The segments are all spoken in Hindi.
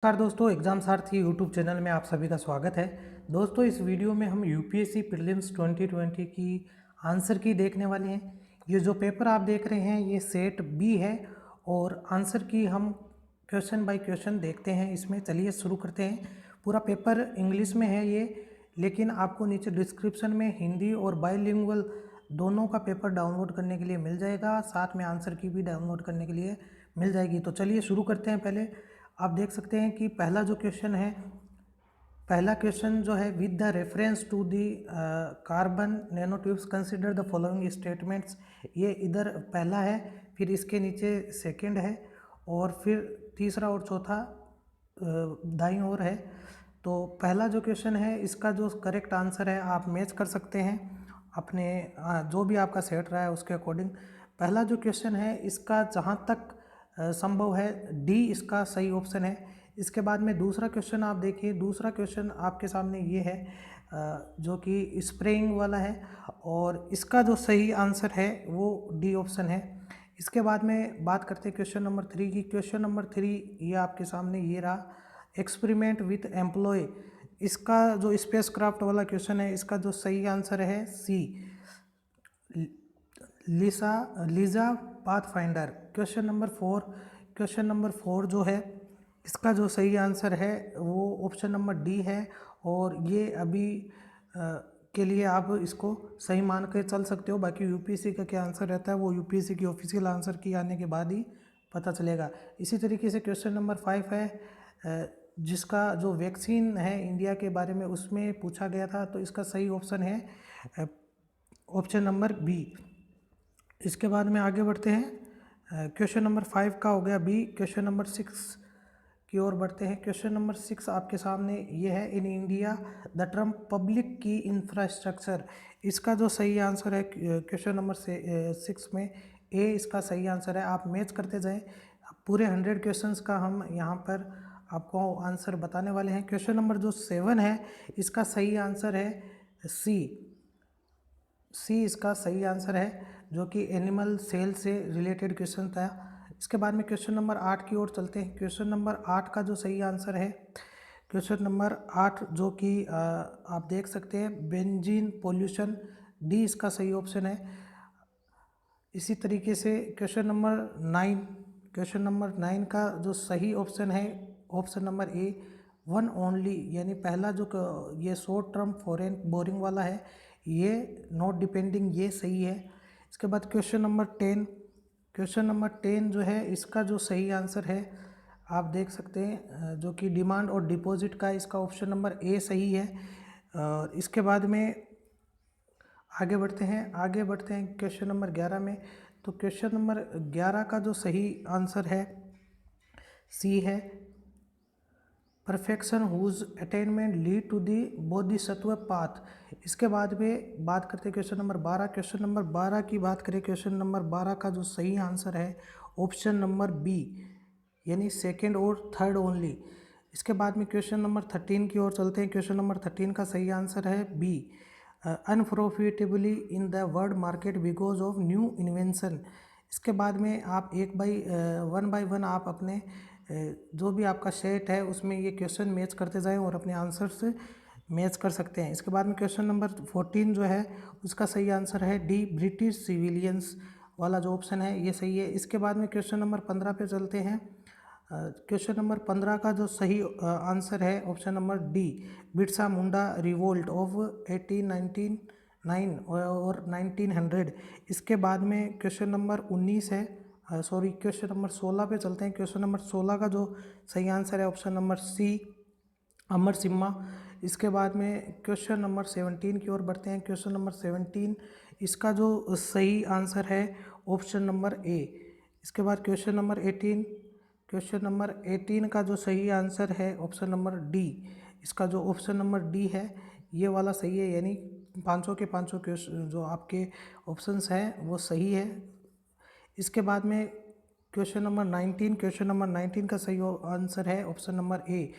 नमस्कार दोस्तों, एग्जाम सारथी यूट्यूब चैनल में आप सभी का स्वागत है। दोस्तों, इस वीडियो में हम यूपीएससी प्रीलिम्स 2020 की आंसर की देखने वाले हैं। ये जो पेपर आप देख रहे हैं ये सेट बी है और आंसर की हम क्वेश्चन बाय क्वेश्चन देखते हैं। इसमें चलिए शुरू करते हैं। पूरा पेपर इंग्लिश में है ये, लेकिन आपको नीचे डिस्क्रिप्शन में हिंदी और बाइलिंगुअल दोनों का पेपर डाउनलोड करने के लिए मिल जाएगा, साथ में आंसर की भी डाउनलोड करने के लिए मिल जाएगी। तो चलिए शुरू करते हैं। पहले आप देख सकते हैं कि पहला जो क्वेश्चन है, पहला क्वेश्चन जो है, with the reference to the carbon nano tubes consider the following statements. ये इधर पहला है, फिर इसके नीचे सेकंड है और फिर तीसरा और चौथा दाईं ओर है। तो पहला जो क्वेश्चन है इसका जो करेक्ट आंसर है आप मैच कर सकते हैं अपने जो भी आपका सेट रहा है उसके अकॉर्डिंग। पहला जो क्वेश्चन है इसका जहाँ तक संभव है डी इसका सही ऑप्शन है। इसके बाद में दूसरा क्वेश्चन आप देखिए, दूसरा क्वेश्चन आपके सामने ये है जो कि स्प्रेइंग वाला है और इसका जो सही आंसर है वो डी ऑप्शन है। इसके बाद में बात करते हैं क्वेश्चन नंबर 3 की। क्वेश्चन नंबर 3 ये आपके सामने ये रहा, एक्सपेरिमेंट विथ एम्प्लॉय। इसका जो स्पेस क्राफ्ट वाला क्वेश्चन है इसका जो सही आंसर है सी, लीजा पाथफाइंडर। क्वेश्चन नंबर 4 जो है इसका जो सही आंसर है वो ऑप्शन नंबर डी है और ये अभी के लिए आप इसको सही मान के चल सकते हो। बाकी यूपीएससी का क्या आंसर रहता है वो यूपीएससी की ऑफिशियल आंसर की आने के बाद ही पता चलेगा। इसी तरीके से क्वेश्चन नंबर 5 है जिसका जो वैक्सीन है इंडिया के बारे में उसमें पूछा गया था, तो इसका सही ऑप्शन है ऑप्शन नंबर बी। इसके बाद में आगे बढ़ते हैं। क्वेश्चन नंबर 5 का हो गया बी। क्वेश्चन नंबर 6 की ओर बढ़ते हैं। क्वेश्चन नंबर 6 आपके सामने ये है, in India the term public की इंफ्रास्ट्रक्चर। इसका जो सही आंसर है क्वेश्चन नंबर 6 में ए इसका सही आंसर है। आप मैच करते जाएं, पूरे 100 क्वेश्चंस का हम यहाँ पर आपको आंसर बताने वाले हैं। क्वेश्चन नंबर जो 7 है इसका सही आंसर है सी, इसका सही आंसर है जो कि एनिमल सेल से रिलेटेड क्वेश्चन था। इसके बाद में क्वेश्चन नंबर 8 की ओर चलते हैं। क्वेश्चन नंबर 8 का जो सही आंसर है, क्वेश्चन नंबर 8 जो कि आप देख सकते हैं बेंजीन पोल्यूशन, डी इसका सही ऑप्शन है। इसी तरीके से क्वेश्चन नंबर 9 का जो सही ऑप्शन है option number A, one only, यानी पहला जो ये शॉर्ट टर्म फॉरेन बोरिंग वाला है ये नॉट डिपेंडिंग, ये सही है। इसके बाद क्वेश्चन नंबर 10 जो है इसका जो सही आंसर है आप देख सकते हैं जो कि डिमांड और डिपॉजिट का, इसका ऑप्शन नंबर ए सही है। और इसके बाद में आगे बढ़ते हैं क्वेश्चन नंबर 11 में। तो क्वेश्चन नंबर 11 का जो सही आंसर है सी है, perfection whose attainment lead to the Bodhisattva path. इसके बाद में बात करते हैं क्वेश्चन नंबर 12। क्वेश्चन नंबर 12 की बात करें, क्वेश्चन नंबर 12 का जो सही आंसर है ऑप्शन नंबर बी, यानी सेकंड और थर्ड ओनली। इसके बाद में क्वेश्चन नंबर 13 की ओर चलते हैं। क्वेश्चन नंबर 13 का सही आंसर है B, unprofitably in the world market because of new invention. इसके बाद में आप वन बाय वन आप अपने जो भी आपका सेट है उसमें ये क्वेश्चन मैच करते जाएं और अपने आंसर से मैच कर सकते हैं। इसके बाद में क्वेश्चन नंबर 14 जो है उसका सही आंसर है डी, ब्रिटिश सिविलियंस वाला जो ऑप्शन है ये सही है। इसके बाद में क्वेश्चन नंबर 15 पे चलते हैं। क्वेश्चन नंबर 15 का जो सही आंसर है option number D, Birsa Munda revolt of 1899 और 1900। इसके बाद में क्वेश्चन नंबर 19 है, क्वेश्चन नंबर 16 पे चलते हैं। क्वेश्चन नंबर 16 का जो सही आंसर है ऑप्शन नंबर सी, अमर सिम्हा। इसके बाद में क्वेश्चन नंबर 17 की ओर बढ़ते हैं। क्वेश्चन नंबर 17 इसका जो सही आंसर है ऑप्शन नंबर ए। इसके बाद क्वेश्चन नंबर 18 का जो सही आंसर है ऑप्शन नंबर डी, इसका जो ऑप्शन नंबर डी है ये वाला सही है, यानी पाँचों के पाँचों क्वेश्चन जो आपके ऑप्शंस हैं वो सही है। इसके बाद में क्वेश्चन नंबर 19 का सही आंसर है ऑप्शन नंबर ए।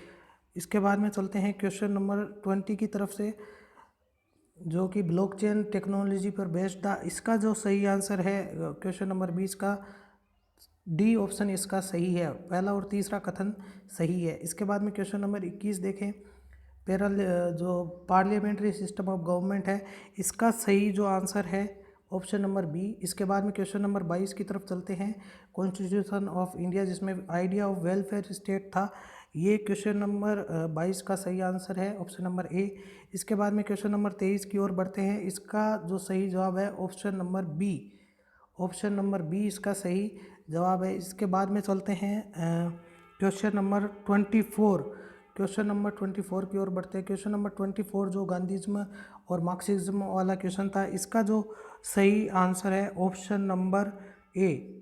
इसके बाद में चलते हैं क्वेश्चन नंबर 20 की तरफ से, जो कि ब्लॉकचेन टेक्नोलॉजी पर बेस्ड था। इसका जो सही आंसर है क्वेश्चन नंबर 20 का डी ऑप्शन इसका सही है, पहला और तीसरा कथन सही है। इसके बाद में क्वेश्चन नंबर 21 देखें, पैरल जो पार्लियामेंट्री सिस्टम ऑफ गवर्नमेंट है, इसका सही जो आंसर है ऑप्शन नंबर बी। इसके बाद में क्वेश्चन नंबर 22 की तरफ चलते हैं, कॉन्स्टिट्यूशन ऑफ इंडिया, जिसमें आइडिया ऑफ वेलफेयर स्टेट था, ये क्वेश्चन नंबर 22 का सही आंसर है ऑप्शन नंबर ए। इसके बाद में क्वेश्चन नंबर 23 की ओर बढ़ते हैं, इसका जो सही जवाब है option number B, option number B इसका सही जवाब है। इसके बाद में चलते हैं क्वेश्चन नंबर 24, क्वेश्चन नंबर 24 की ओर बढ़ते हैं। क्वेश्चन नंबर 24 जो गांधीज्म और मार्क्सिज्म वाला क्वेश्चन था, इसका जो सही आंसर है ऑप्शन नंबर ए।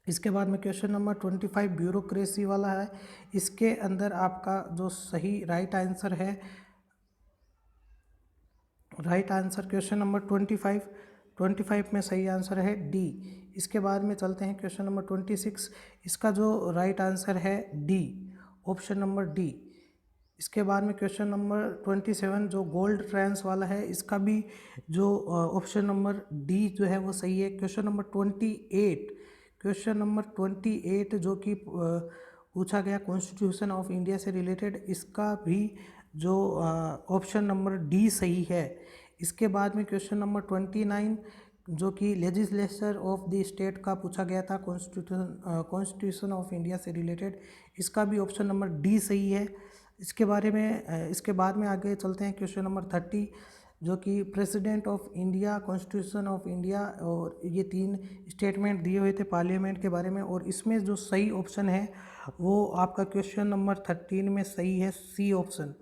इसके बाद में क्वेश्चन नंबर 25 ब्यूरोक्रेसी वाला है, इसके अंदर आपका जो सही राइट आंसर है, राइट आंसर क्वेश्चन नंबर 25 में सही आंसर है डी। इसके बाद में चलते हैं क्वेश्चन नंबर 26, इसका जो राइट आंसर है डी, ऑप्शन नंबर डी। इसके बाद में क्वेश्चन नंबर 27 जो गोल्ड ट्रांस वाला है, इसका भी जो ऑप्शन नंबर डी जो है वो सही है। क्वेश्चन नंबर 28, क्वेश्चन नंबर 28 जो कि पूछा गया कॉन्स्टिट्यूशन ऑफ इंडिया से रिलेटेड, इसका भी जो ऑप्शन नंबर डी सही है। इसके बाद में क्वेश्चन नंबर 29 जो कि लेजिस्लेचर ऑफ द स्टेट का पूछा गया था, कॉन्स्टिट्यूशन ऑफ इंडिया से रिलेटेड, इसका भी ऑप्शन नंबर डी सही है। इसके बारे में इसके बाद में आगे चलते हैं क्वेश्चन नंबर 30 जो कि president of India, constitution of India, और ये 3 स्टेटमेंट दिए हुए थे पार्लियामेंट के बारे में, और इसमें जो सही ऑप्शन है वो आपका क्वेश्चन नंबर 13 में सही है, सी ऑप्शन।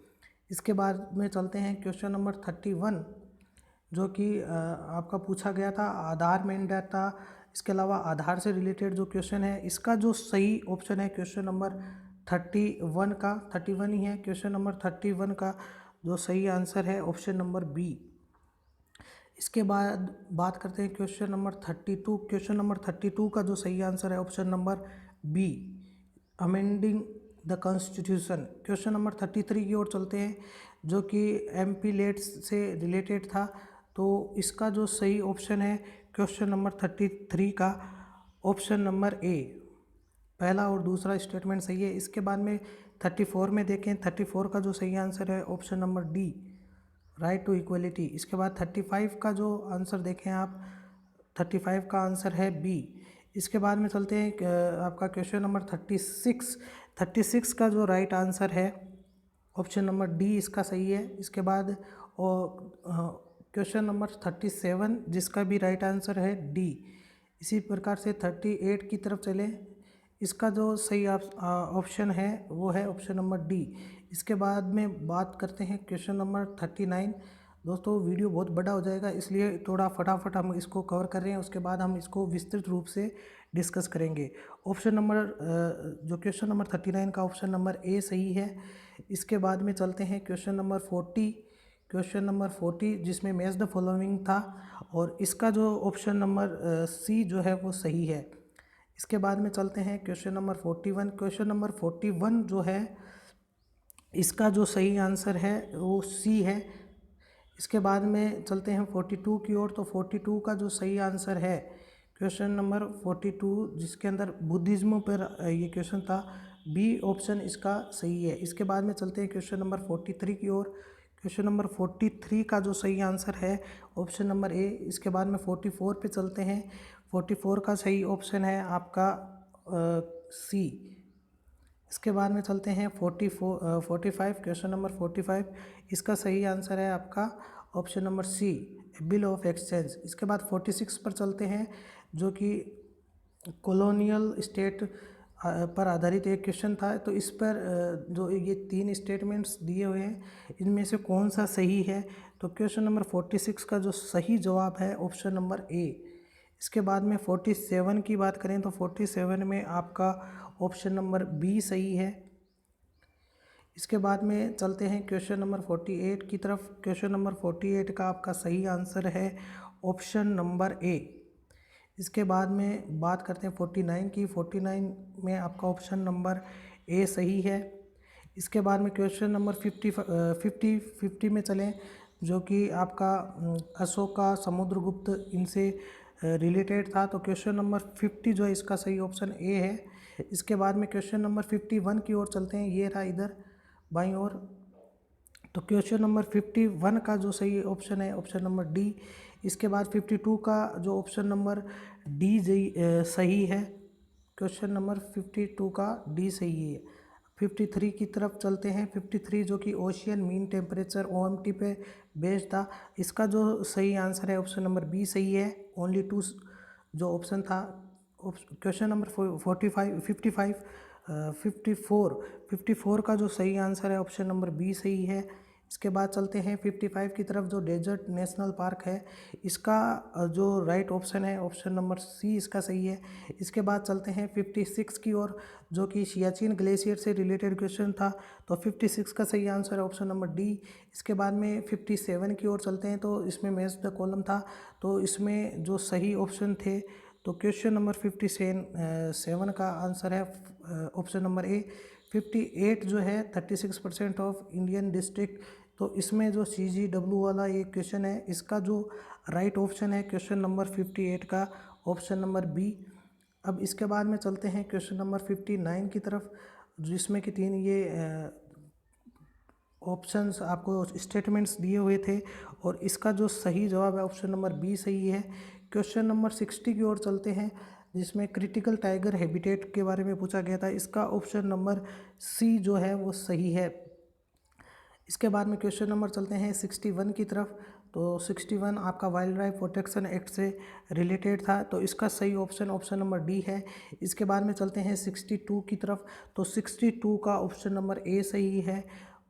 इसके बाद में चलते हैं क्वेश्चन नंबर 31 जो कि आपका पूछा गया था आधार मेनडाटा, इसके अलावा आधार से रिलेटेड जो क्वेश्चन है, इसका जो सही ऑप्शन है क्वेश्चन नंबर 31 का, 31 ही है, क्वेश्चन नंबर 31 का जो सही आंसर है ऑप्शन नंबर बी। इसके बाद बात करते हैं क्वेश्चन नंबर 32, क्वेश्चन नंबर 32 का जो सही आंसर है option number B, amending the constitution. Question number 33 की ओर चलते हैं जो कि एमपी लेट्स से रिलेटेड था, तो इसका जो सही ऑप्शन है क्वेश्चन नंबर 33 का ऑप्शन नंबर ए, पहला और दूसरा स्टेटमेंट सही है। इसके बाद में 34 में देखें, 34 का जो सही आंसर है option number D, right to equality. इसके बाद 35 का जो आंसर देखें आप, 35 का आंसर है बी। इसके बाद में चलते हैं आपका क्वेश्चन नंबर 36 का जो राइट आंसर है ऑप्शन नंबर डी इसका सही है। इसके बाद क्वेश्चन नंबर 37 जिसका भी राइट आंसर है डी। इसी प्रकार से 38 की तरफ चलें, इसका जो सही ऑप्शन है वो है ऑप्शन नंबर डी। इसके बाद में बात करते हैं क्वेश्चन नंबर 39। दोस्तों वीडियो बहुत बड़ा हो जाएगा, इसलिए थोड़ा फटाफट हम इसको कवर कर रहे हैं, उसके बाद हम इसको विस्तृत रूप से डिस्कस करेंगे। ऑप्शन नंबर जो क्वेश्चन नंबर 39 का ऑप्शन नंबर ए सही है। इसके बाद में चलते हैं क्वेश्चन नंबर 40, क्वेश्चन नंबर 40 जिसमें मैच द फॉलोइंग था, और इसका जो ऑप्शन नंबर सी जो है वो सही है। इसके बाद में चलते हैं क्वेश्चन नंबर 41, क्वेश्चन नंबर 41 जो है इसका जो सही आंसर है वो सी है। इसके बाद में चलते हैं 42 की ओर, तो 42 का जो सही आंसर है क्वेश्चन नंबर 42 जिसके अंदर बुद्धिज्म पर ये क्वेश्चन था, बी ऑप्शन इसका सही है। इसके बाद में चलते हैं क्वेश्चन नंबर 43 की ओर, क्वेश्चन नंबर 43 का जो सही आंसर है ऑप्शन नंबर ए। इसके बाद में 44 पे चलते हैं, 44 का सही ऑप्शन है आपका सी। इसके बाद में चलते हैं 45, क्वेश्चन नंबर 45, इसका सही आंसर है आपका option number C, bill of exchange. इसके बाद 46 पर चलते हैं जो कि कॉलोनियल स्टेट पर आधारित एक क्वेश्चन था, तो इस पर जो ये 3 स्टेटमेंट्स दिए हुए हैं इनमें से कौन सा सही है, तो क्वेश्चन नंबर 46 का जो सही जवाब है ऑप्शन नंबर ए। इसके बाद में 47 की बात करें तो 47 में आपका ऑप्शन नंबर बी सही है। इसके बाद में चलते हैं क्वेश्चन नंबर 48 की तरफ, क्वेश्चन नंबर 48 का आपका सही आंसर है ऑप्शन नंबर ए। इसके बाद में बात करते हैं 49 की, 49 में आपका ऑप्शन नंबर ए सही है। इसके बाद में क्वेश्चन नंबर 50 में चलें जो कि आपका अशोका, समुद्रगुप्त, इनसे रिलेटेड था। तो क्वेश्चन नंबर 50 जो है इसका सही ऑप्शन ए है। इसके बाद में क्वेश्चन नंबर 51 की ओर चलते हैं, ये रहा इधर बाईं ओर। तो क्वेश्चन नंबर 51 का जो सही ऑप्शन है ऑप्शन नंबर डी। इसके बाद 52 का जो ऑप्शन नंबर डी सही है। क्वेश्चन नंबर 52 का डी सही है। 53 की तरफ चलते हैं। 53 जो कि ओशियन मीन टेम्परेचर OMT पे बेस्ड था, इसका जो सही आंसर है ऑप्शन नंबर बी सही है। ओनली 2 जो ऑप्शन था। क्वेश्चन नंबर 54 का जो सही आंसर है ऑप्शन नंबर बी सही है। इसके बाद चलते हैं 55 की तरफ, जो डेजर्ट नेशनल पार्क है, इसका जो राइट ऑप्शन है ऑप्शन नंबर सी इसका सही है। इसके बाद चलते हैं 56 की ओर, जो कि सियाचिन ग्लेशियर से रिलेटेड क्वेश्चन था। तो 56 का सही आंसर है ऑप्शन नंबर डी। इसके बाद में 57 की ओर चलते हैं, तो इसमें मैच द कॉलम था। तो इसमें जो सही ऑप्शन थे, तो क्वेश्चन नंबर 57 का आंसर है ऑप्शन नंबर ए। 58 जो है 36% ऑफ इंडियन डिस्ट्रिक्ट। तो इसमें जो CGW वाला ये क्वेश्चन है, इसका जो राइट ऑप्शन है क्वेश्चन नंबर 58 का ऑप्शन नंबर बी। अब इसके बाद में चलते हैं क्वेश्चन नंबर 59 की तरफ, जिसमें कि 3 ये ऑप्शंस आपको स्टेटमेंट्स दिए हुए थे, और इसका जो सही जवाब है ऑप्शन नंबर बी सही है। क्वेश्चन नंबर 60 की ओर चलते हैं, जिसमें क्रिटिकल टाइगर हैबिटेट के बारे में पूछा गया था। इसका ऑप्शन नंबर सी जो है वो सही है। इसके बाद में क्वेश्चन नंबर चलते हैं 61 की तरफ। तो 61 आपका वाइल्ड लाइफ प्रोटेक्शन एक्ट से रिलेटेड था, तो इसका सही ऑप्शन ऑप्शन नंबर डी है। इसके बाद में चलते हैं 62 की तरफ। तो 62 का ऑप्शन नंबर ए सही है,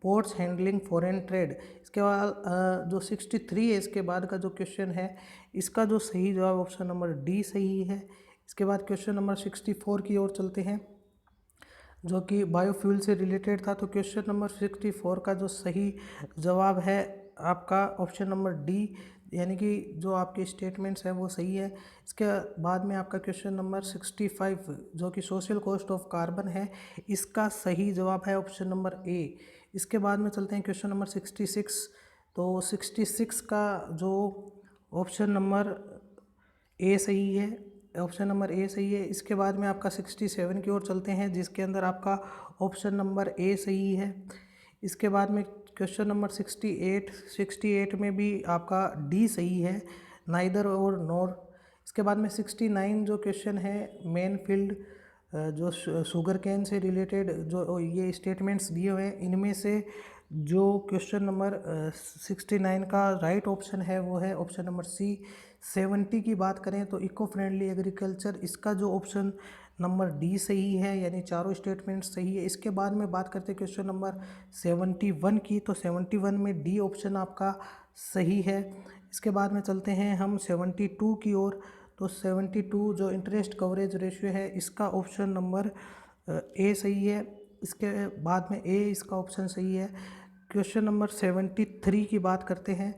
पोर्ट्स हैंडलिंग फॉरेन ट्रेड। इसके बाद जो 63 है, इसके बाद का जो क्वेश्चन है, इसका जो सही जवाब ऑप्शन नंबर डी सही है। इसके बाद क्वेश्चन नंबर 64 की ओर चलते हैं, जो कि बायोफ्यूल से रिलेटेड था। तो क्वेश्चन नंबर 64 का जो सही जवाब है आपका ऑप्शन नंबर डी, यानी कि जो आपके स्टेटमेंट्स हैं वो सही है। इसके बाद में आपका क्वेश्चन नंबर 65, जो कि सोशल कॉस्ट ऑफ कार्बन है, इसका सही जवाब है ऑप्शन नंबर ए। इसके बाद में चलते हैं क्वेश्चन नंबर 66। तो 66 का जो ऑप्शन नंबर ए सही है, ऑप्शन नंबर ए सही है। इसके बाद में आपका 67 की ओर चलते हैं, जिसके अंदर आपका ऑप्शन नंबर ए सही है। इसके बाद में क्वेश्चन नंबर 68 में भी आपका डी सही है, नाइदर और नॉर। इसके बाद में 69 जो क्वेश्चन है मेन फील्ड, जो शुगर कैन से रिलेटेड जो ये स्टेटमेंट्स दिए हुए हैं, इनमें से जो क्वेश्चन नंबर 69 का राइट ऑप्शन है वो है ऑप्शन नंबर सी। 70 की बात करें तो इको फ्रेंडली एग्रीकल्चर, इसका जो ऑप्शन नंबर डी सही है, यानी चारों स्टेटमेंट सही है। इसके बाद में बात करते हैं क्वेश्चन नंबर 71 की। तो 71 में डी ऑप्शन आपका सही है। इसके बाद में चलते हैं हम 72 की ओर। तो 72 जो इंटरेस्ट कवरेज रेशियो है, इसका ऑप्शन नंबर ए सही है। इसके बाद में ए इसका ऑप्शन सही है। क्वेश्चन नंबर 73 की बात करते हैं,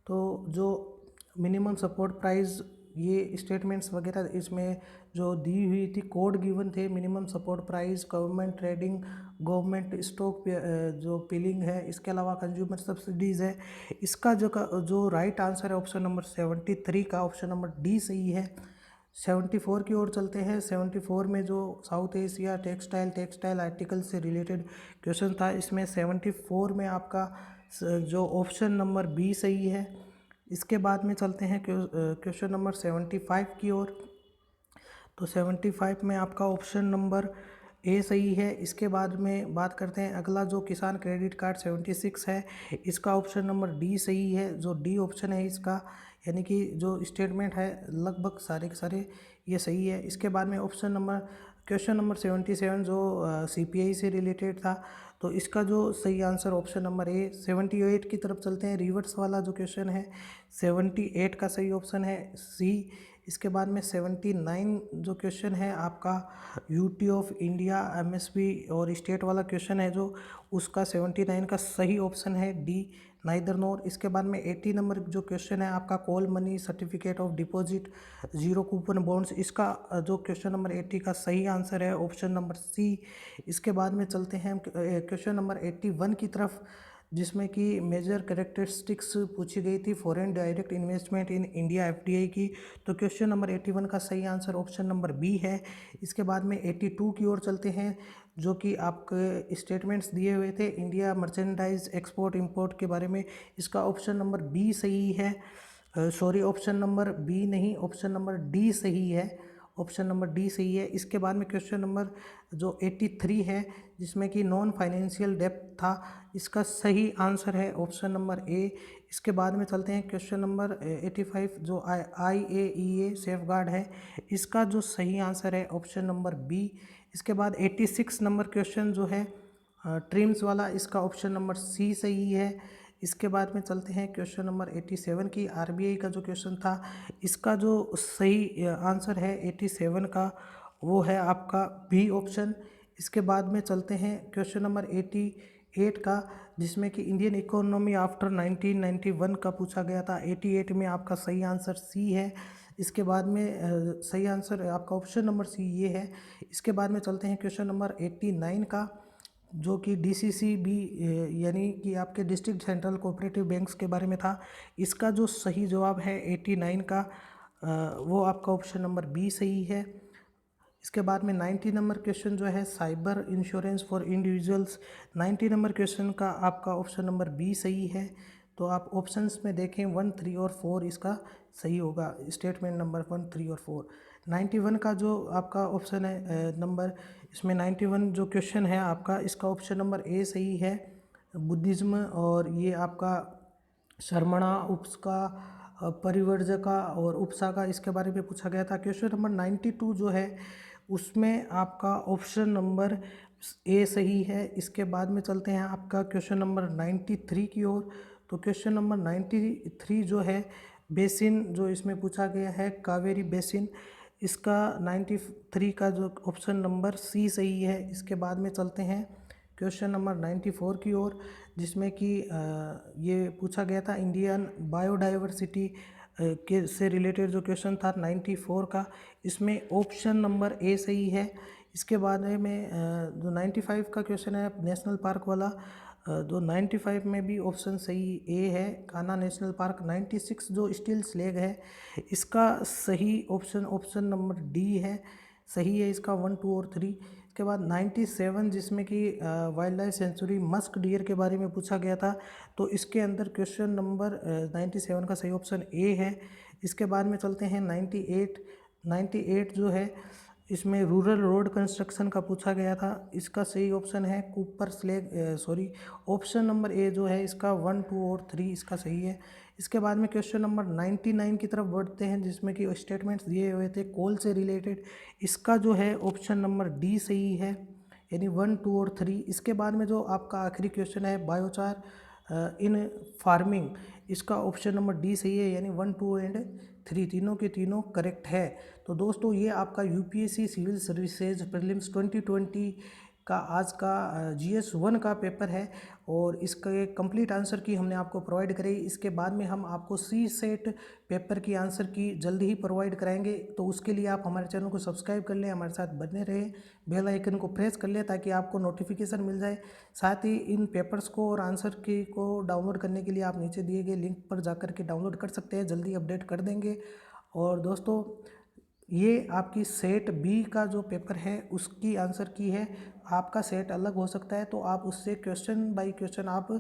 तो जो मिनिमम सपोर्ट प्राइस ये स्टेटमेंट्स वगैरह इसमें जो दी हुई थी, कोड गिवन थे, minimum support price, government trading, government stock जो पिलिंग है, इसके अलावा कंज्यूमर सब्सिडीज़ है। इसका जो राइट आंसर है ऑप्शन नंबर 73 का ऑप्शन नंबर डी सही है। 74 की ओर चलते हैं। 74 में जो साउथ एशिया टेक्सटाइल आर्टिकल से रिलेटेड क्वेश्चन था, इसमें 74 में आपका जो ऑप्शन नंबर बी सही है। इसके बाद में चलते हैं क्वेश्चन नंबर 75 की ओर। तो 75 में आपका ऑप्शन नंबर ए सही है। इसके बाद में बात करते हैं अगला, जो किसान क्रेडिट कार्ड 76 है, इसका ऑप्शन नंबर डी सही है। जो डी ऑप्शन है इसका, यानी कि जो स्टेटमेंट है लगभग सारे के सारे ये सही है। इसके बाद में ऑप्शन नंबर क्वेश्चन नंबर 77 जो CPI से रिलेटेड था, तो इसका जो सही आंसर ऑप्शन नंबर ए। 78 की तरफ चलते हैं, रिवर्स वाला जो क्वेश्चन है, 78 का सही ऑप्शन है सी। इसके बाद में 79 जो क्वेश्चन है आपका यूटी ऑफ इंडिया MSP और स्टेट वाला क्वेश्चन है, जो उसका 79 का सही ऑप्शन है डी, नाइदर नोर। इसके बाद में 80 नंबर जो क्वेश्चन है आपका call money certificate of deposit zero coupon bonds, इसका जो क्वेश्चन नंबर 80 का सही आंसर है ऑप्शन नंबर सी। इसके बाद में चलते हैं क्वेश्चन नंबर 81 की तरफ, जिसमें कि मेजर कैरेक्टरिस्टिक्स पूछी गई थी foreign direct investment in India FDI की। तो क्वेश्चन नंबर 81 का सही आंसर ऑप्शन नंबर बी है। इसके बाद में 82 की ओर चलते हैं, जो कि आपके स्टेटमेंट्स दिए हुए थे इंडिया मर्चेंडाइज एक्सपोर्ट इंपोर्ट के बारे में। इसका ऑप्शन नंबर बी सही है, सॉरी ऑप्शन नंबर बी नहीं, ऑप्शन नंबर डी सही है, ऑप्शन नंबर डी सही है। इसके बाद में क्वेश्चन नंबर जो 83 है, जिसमें कि नॉन फाइनेंशियल डेप्थ था, इसका सही आंसर है ऑप्शन नंबर ए। इसके बाद में चलते हैं क्वेश्चन नंबर 85 जो IAEA सेफगार्ड है, इसका जो सही आंसर है ऑप्शन नंबर बी। इसके बाद 86 नंबर क्वेश्चन जो है ट्रिम्स वाला, इसका ऑप्शन नंबर सी सही है। इसके बाद में चलते हैं क्वेश्चन नंबर 87 की, RBI का जो क्वेश्चन था, इसका जो सही आंसर है 87 का वो है आपका बी ऑप्शन। इसके बाद में चलते हैं क्वेश्चन नंबर 88 का, जिसमें कि इंडियन इकोनॉमी आफ्टर 1991 का पूछा गया था। 88 में आपका सही आंसर सी है। इसके बाद में सही आंसर आपका ऑप्शन नंबर सी ये है। इसके बाद में चलते हैं क्वेश्चन नंबर 89 का, जो कि DCCB यानी कि आपके डिस्ट्रिक्ट सेंट्रल कोऑपरेटिव बैंक्स के बारे में था। इसका जो सही जवाब है 89 का वो आपका ऑप्शन नंबर बी सही है। इसके बाद में 90 नंबर क्वेश्चन जो है cyber insurance for individuals, 90 number question का आपका ऑप्शन नंबर बी सही है। तो आप ऑप्शंस में देखें 1, 3 और 4 इसका सही होगा, स्टेटमेंट नंबर 1, 3 और 4। 91 का जो आपका ऑप्शन है नंबर, इसमें 91 जो क्वेश्चन है आपका, इसका ऑप्शन नंबर ए सही है, बुद्धिज़्म और ये आपका शर्मणा उपस्का परिवर्जका और उपसाका, इसके बारे में पूछा गया था। क्वेश्चन नंबर 92 जो है उसमें आपका ऑप्शन नंबर ए सही है। इसके बाद में चलते हैं आपका क्वेश्चन नंबर 93 की ओर। तो क्वेश्चन नंबर 93 जो है बेसिन, जो इसमें पूछा गया है कावेरी बेसिन, इसका 93 का जो ऑप्शन नंबर सी सही है। इसके बाद में चलते हैं क्वेश्चन नंबर 94 की ओर, जिसमें कि ये पूछा गया था इंडियन बायोडाइवर्सिटी के से रिलेटेड जो क्वेश्चन था 94 का, इसमें ऑप्शन नंबर ए सही है। इसके बाद में जो 95 का क्वेश्चन है नेशनल पार्क वाला, जो 95 में भी ऑप्शन सही ए है, कान्हा नेशनल पार्क। 96 जो स्टील स्लेग है, इसका सही ऑप्शन ऑप्शन नंबर डी है, सही है इसका 1, 2 और 3। इसके बाद 97 जिसमें कि wild life sanctuary musk deer के बारे में पूछा गया था, तो इसके अंदर क्वेश्चन नंबर 97 का सही ऑप्शन ए है। इसके बाद में चलते हैं 98 जो है, इसमें रूरल रोड कंस्ट्रक्शन का पूछा गया था। इसका सही ऑप्शन है Cooper slag, sorry option number A जो है इसका 1, 2 और 3 इसका सही है। इसके बाद में क्वेश्चन नंबर 99 की तरफ बढ़ते हैं, जिसमें कि स्टेटमेंट्स दिए हुए थे कोल से रिलेटेड। इसका जो है ऑप्शन नंबर डी सही है, यानी 1, 2 और 3। इसके बाद में जो आपका आखिरी क्वेश्चन है बायोचार इन फार्मिंग, इसका ऑप्शन नंबर डी सही है, यानी 1, 2 एंड 3 तीनों के तीनों करेक्ट है। तो दोस्तों ये आपका UPSC सिविल सर्विसेज प्रीलिम्स 2020 का आज का GS 1 का पेपर है, और इसके कंप्लीट आंसर की हमने आपको प्रोवाइड कराई। इसके बाद में हम आपको CSET पेपर की आंसर की जल्दी ही प्रोवाइड कराएंगे। तो उसके लिए आप हमारे चैनल को सब्सक्राइब कर लें, हमारे साथ बने रहें, बेल आइकन को प्रेस कर लें ताकि आपको नोटिफिकेशन मिल जाए। साथ ही इन पेपर्स को और आंसर की को डाउनलोड करने के लिए आप नीचे दिए गए लिंक पर जाकर के डाउनलोड कर सकते हैं, जल्दी अपडेट कर देंगे। और दोस्तों ये आपकी सेट बी का जो पेपर है उसकी आंसर की है, आपका सेट अलग हो सकता है, तो आप उससे क्वेश्चन बाय क्वेश्चन आप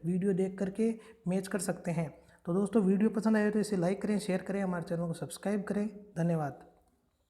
वीडियो देख करके मैच कर सकते हैं। तो दोस्तों वीडियो पसंद आए तो इसे लाइक करें, शेयर करें, हमारे चैनल को सब्सक्राइब करें। धन्यवाद।